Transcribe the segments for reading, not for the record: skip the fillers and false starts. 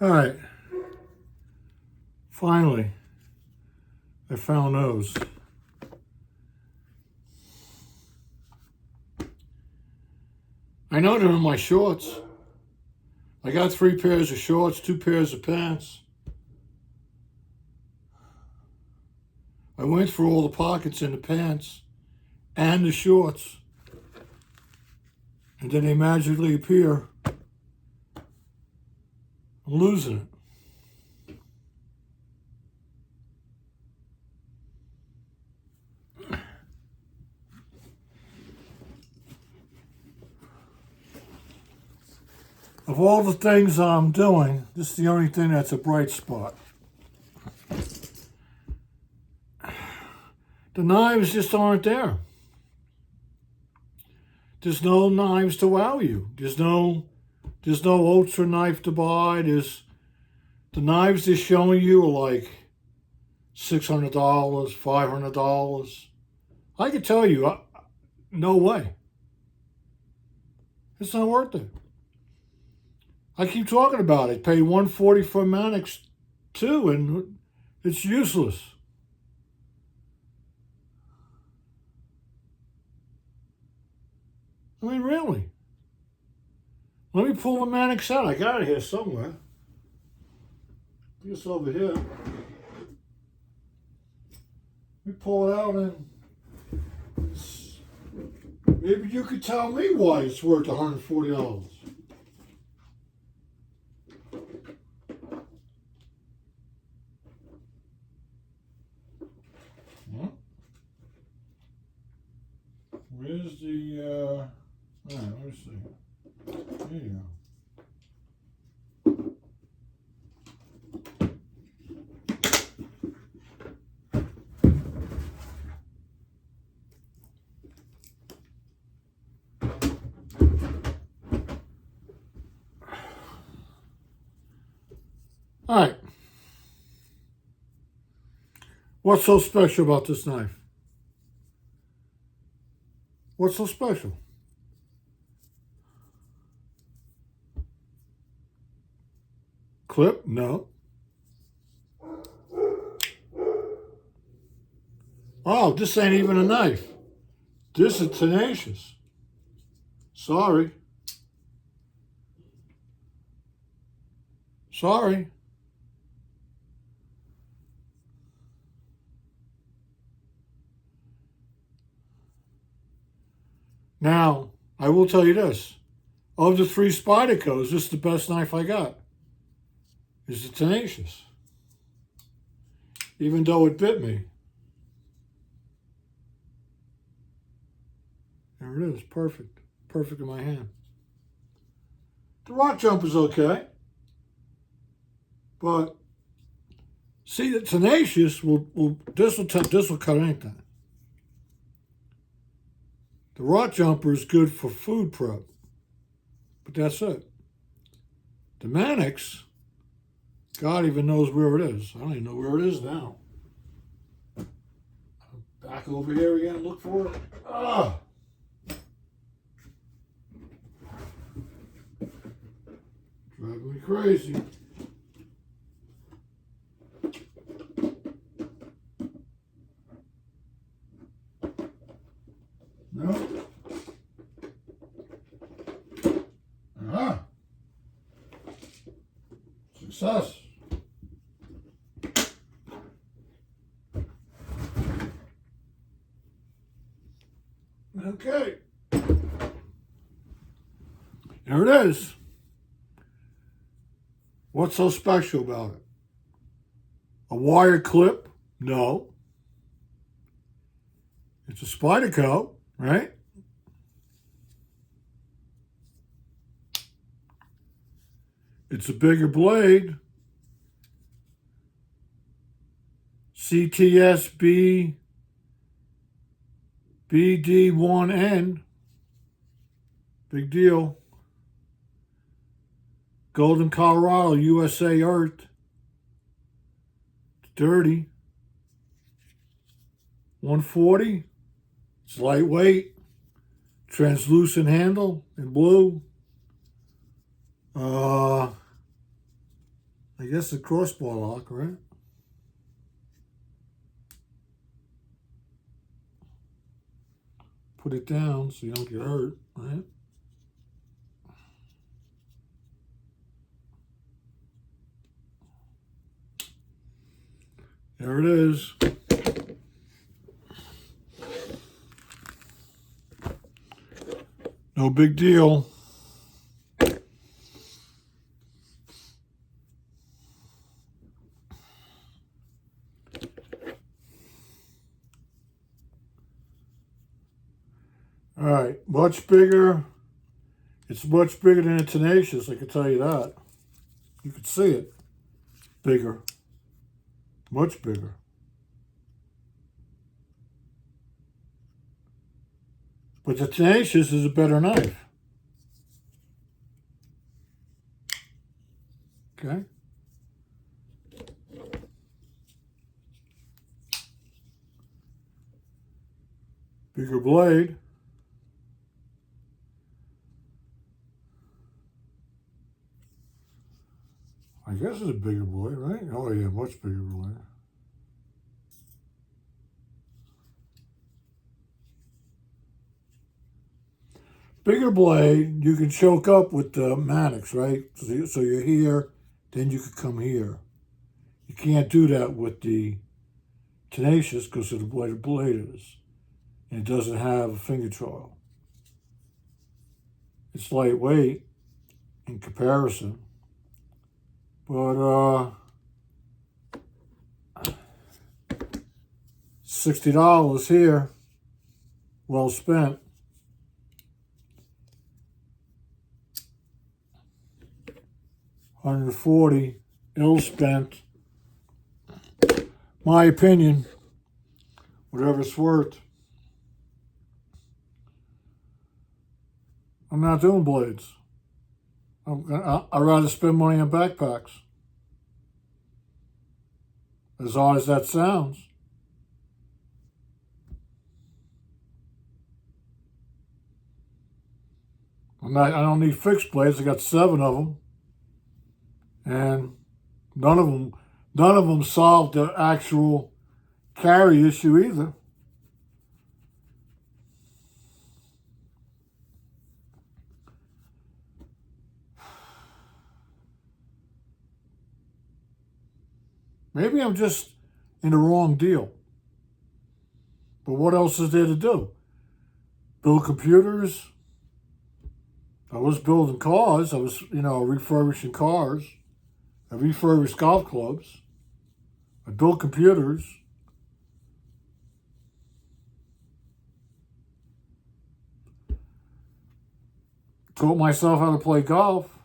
All right. Finally, I found those. I know they're in my shorts. I got 3 pairs of shorts, 2 pairs of pants. I went through all the pockets in the pants and the shorts. And then they magically appear. I'm losing it. Of all the things I'm doing, this is the only thing that's a bright spot. The knives just aren't there. There's no knives to wow you. There's no ultra knife to buy. The knives they're showing you are like $600, $500. I can tell you, no way. It's not worth it. I keep talking about it. Paid $140 for a Mannix too, and it's useless. I mean, really. Let me pull the Mannix out. I got it here somewhere. It's over here. Let me pull it out and maybe you could tell me why it's worth $140. Where's the, all right, let me see. There you go. All right. What's so special about this knife? What's so special? Clip? No. Oh, this ain't even a knife. This is tenacious. Sorry. Sorry. Now, I will tell you this. Of the 3 Spydercos, this is the best knife I got. It's the tenacious. Even though it bit me. There it is. Perfect. Perfect in my hand. The rock jumper's okay. But see, the tenacious this will cut anything. The rock jumper is good for food prep, but that's it. The Mannix, God even knows where it is. I don't even know where it is now. Back over here again, look for it. Ah! Driving me crazy. No. Success. Okay. There it is. What's so special about it? A wire clip? No. It's a Spyderco, right? It's a bigger blade. CTSB BD1N. Big deal. Golden, Colorado, USA Earth. It's dirty. 140. It's lightweight. Translucent handle in blue. guess it's a crossbar lock, right? Put it down so you don't get hurt, right? There it is. No big deal. All right, much bigger. It's much bigger than a Tenacious, I can tell you that. You can see it. Bigger. Much bigger. But the Tenacious is a better knife. Okay? Bigger blade. I guess it's a bigger blade, right? Oh yeah, much bigger blade. Bigger blade, you can choke up with the Mannix, right? So you're here, then you could come here. You can't do that with the Tenacious because of the way the blade is. And it doesn't have a finger choil. It's lightweight in comparison. But $60 here, well spent. $140, ill spent. My opinion, whatever it's worth. I'm not doing blades. I'd rather spend money on backpacks. As odd as that sounds. I don't need fixed blades. I got 7 of them. And none of them solved the actual carry issue either. Maybe I'm just in the wrong deal. But what else is there to do? Build computers. I was building cars. I was, refurbishing cars. I refurbished golf clubs. I built computers. Taught myself how to play golf.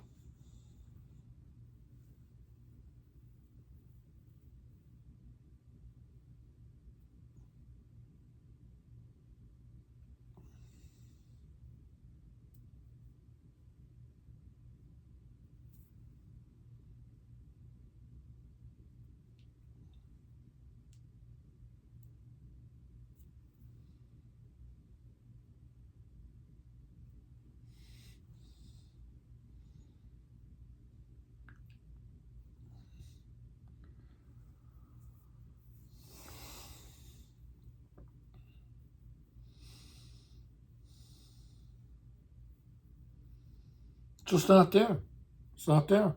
Just not there. It's not there.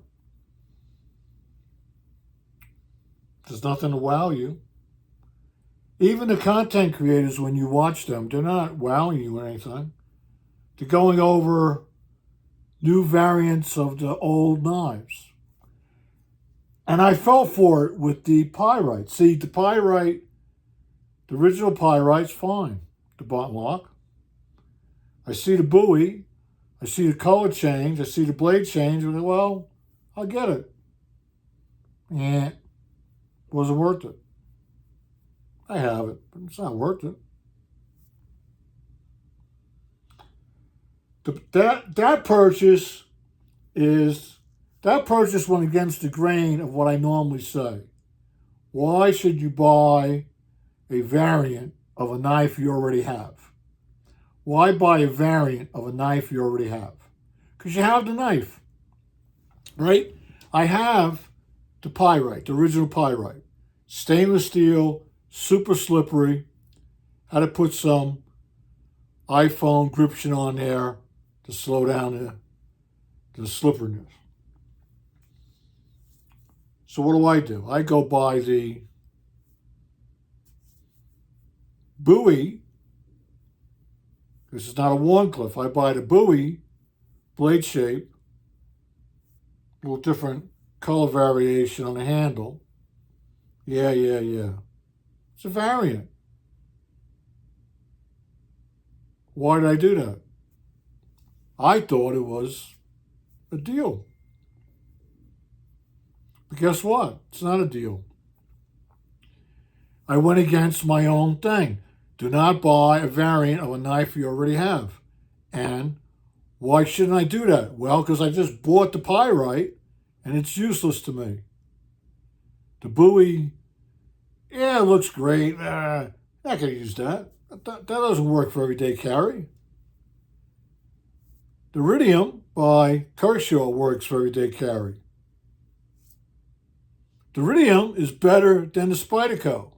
There's nothing to wow you. Even the content creators, when you watch them, they're not wowing you or anything. They're going over new variants of the old knives. And I fell for it with the pyrite. See, the pyrite, the original pyrite's fine. The button lock. I see the buoy. I see the color change. I see the blade change. And well, I'll get it. Yeah, wasn't worth it. I have it, but it's not worth it. That purchase went against the grain of what I normally say. Why should you buy a variant of a knife you already have? Why buy a variant of a knife you already have? Because you have the knife, right? I have the pyrite, the original pyrite. Stainless steel, super slippery. Had to put some iPhone gription on there to slow down the slipperiness. So what do? I go buy the buoy. This is not a Warncliffe. I buy the buoy, blade shape, a little different color variation on the handle. Yeah. It's a variant. Why did I do that? I thought it was a deal. But guess what? It's not a deal. I went against my own thing. Do not buy a variant of a knife you already have. And why shouldn't I do that? Well, because I just bought the pyrite and it's useless to me. The buoy, yeah, it looks great. Not going to use that. That doesn't work for everyday carry. The Iridium by Kershaw works for everyday carry. The Iridium is better than the Spyderco.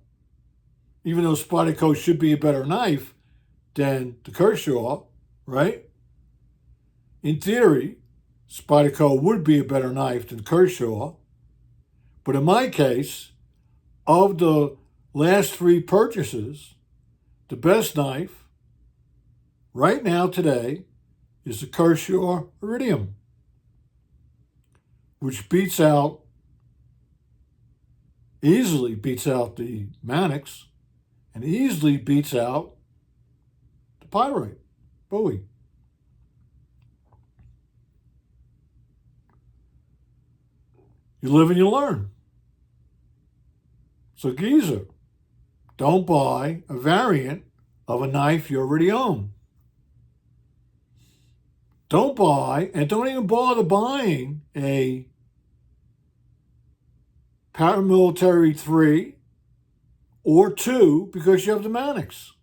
Even though Spyderco should be a better knife than the Kershaw, right? In theory, Spyderco would be a better knife than Kershaw. But in my case, of the last 3 purchases, the best knife right now today is the Kershaw Iridium, which easily beats out the Mannix and easily beats out the pyrite buoy. You live and you learn. So geezer, don't buy a variant of a knife you already own. Don't buy, and don't even bother buying a paramilitary 3 or 2 because you have the Mannix.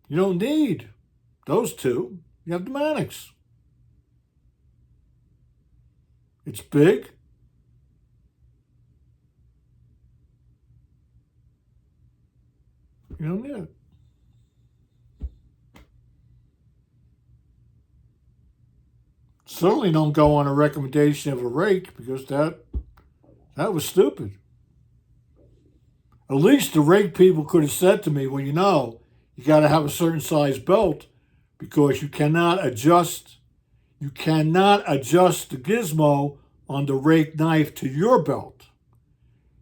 You don't need those 2. You have the Mannix. It's big. You don't need it. Certainly don't go on a recommendation of a rake because that was stupid. At least the rake people could have said to me, well, you got to have a certain size belt because you cannot adjust the gizmo on the rake knife to your belt.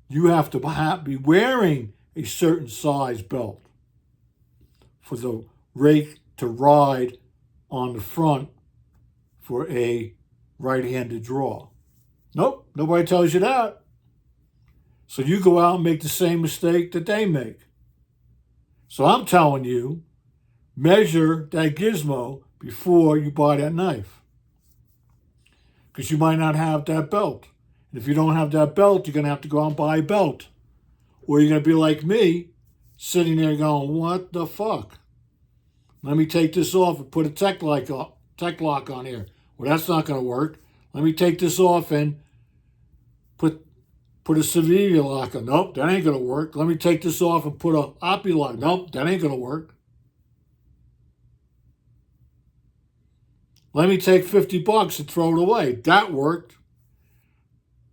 You have to be wearing a certain size belt for the rake to ride on the front for a right-handed draw. Nope, nobody tells you that. So you go out and make the same mistake that they make. So I'm telling you, measure that gizmo before you buy that knife. Because you might not have that belt. And if you don't have that belt, you're going to have to go out and buy a belt. Or you're going to be like me, sitting there going, what the fuck? Let me take this off and put a tech lock on here. Well, that's not going to work. Let me take this off and put a Sevilla lock on. Nope, that ain't going to work. Let me take this off and put a Oppi lock. Nope, that ain't going to work. Let me take $50 and throw it away. That worked.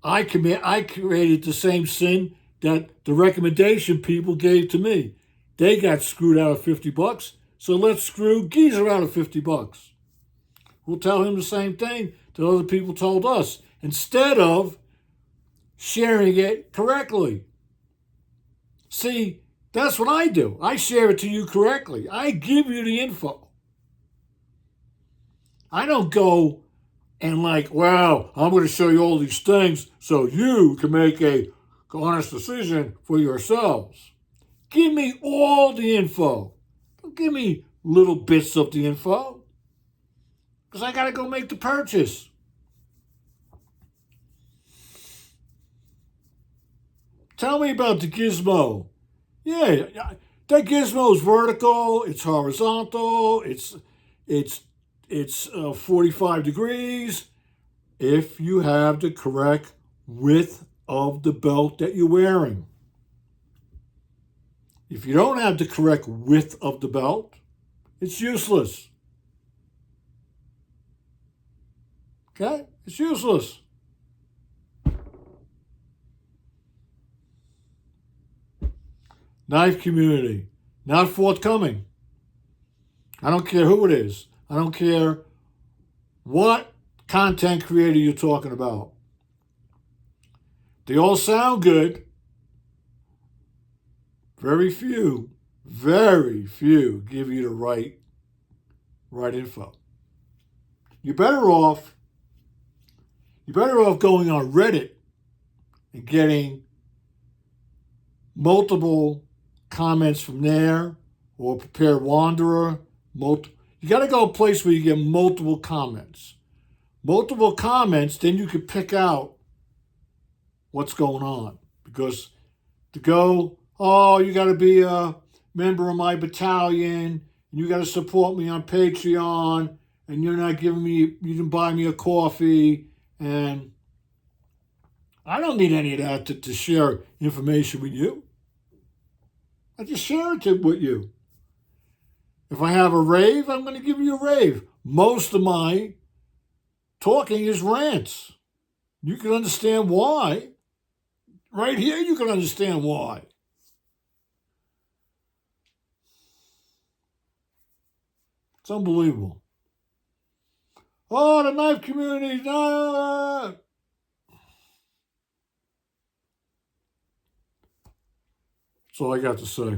I created the same sin that the recommendation people gave to me. They got screwed out of $50, so let's screw Geezer out of $50. We'll tell him the same thing that other people told us, instead of sharing it correctly. See, that's what I do. I share it to you correctly. I give you the info. I don't go and well, I'm going to show you all these things so you can make a honest decision for yourselves. Give me all the info. Don't give me little bits of the info. Because I got to go make the purchase. Tell me about the gizmo. Yeah, that gizmo is vertical, it's horizontal, it's 45 degrees if you have the correct width of the belt that you're wearing. If you don't have the correct width of the belt, it's useless. Okay? It's useless. Knife community, not forthcoming. I don't care who it is. I don't care what content creator you're talking about. They all sound good. Very few give you the right info. You're better off going on Reddit and getting multiple comments from there, or Prepared Wanderer. You got to go a place where you get multiple comments. Multiple comments, then you can pick out what's going on. Because to go, oh, you got to be a member of my battalion, and you got to support me on Patreon, and you're not giving me, you didn't buy me a coffee, and I don't need any of that to share information with you. I just share it with you. If I have a rave, I'm going to give you a rave. Most of my talking is rants. You can understand why. Right here, you can understand why. It's unbelievable. Oh, the knife community. That's all I got to say.